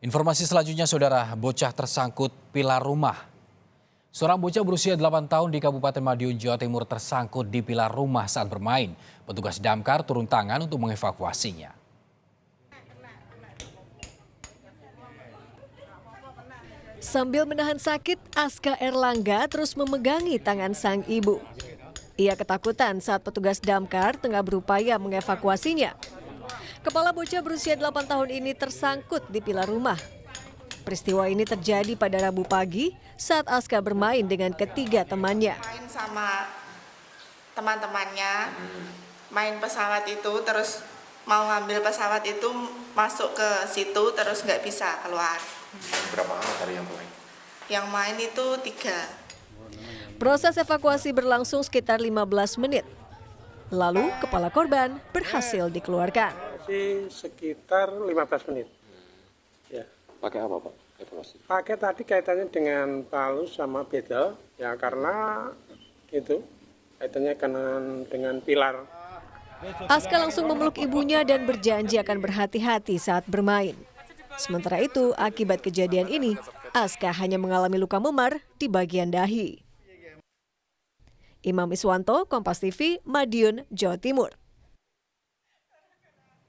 Informasi selanjutnya, saudara, bocah tersangkut pilar rumah. Seorang bocah berusia 8 tahun di Kabupaten Madiun, Jawa Timur tersangkut di pilar rumah saat bermain. Petugas damkar turun tangan untuk mengevakuasinya. Sambil menahan sakit, Aska Erlangga terus memegangi tangan sang ibu. Ia ketakutan saat petugas damkar tengah berupaya mengevakuasinya. Kepala bocah berusia 8 tahun ini tersangkut di pilar rumah. Peristiwa ini terjadi pada Rabu pagi saat Aska bermain dengan ketiga temannya. Main sama teman-temannya, main pesawat itu, terus mau ngambil pesawat itu masuk ke situ, terus nggak bisa keluar. Berapa anak tadi yang main? Yang main itu 3. Proses evakuasi berlangsung sekitar 15 menit. Lalu kepala korban berhasil dikeluarkan. Sekitar 15 menit. Ya. Pakai apa, Pak? Evaluasi. Pakai tadi kaitannya dengan palu sama bedel, ya karena itu kaitannya dengan pilar. Aska langsung memeluk ibunya dan berjanji akan berhati-hati saat bermain. Sementara itu, akibat kejadian ini, Aska hanya mengalami luka memar di bagian dahi. Imam Iswanto, Kompas TV, Madiun, Jawa Timur.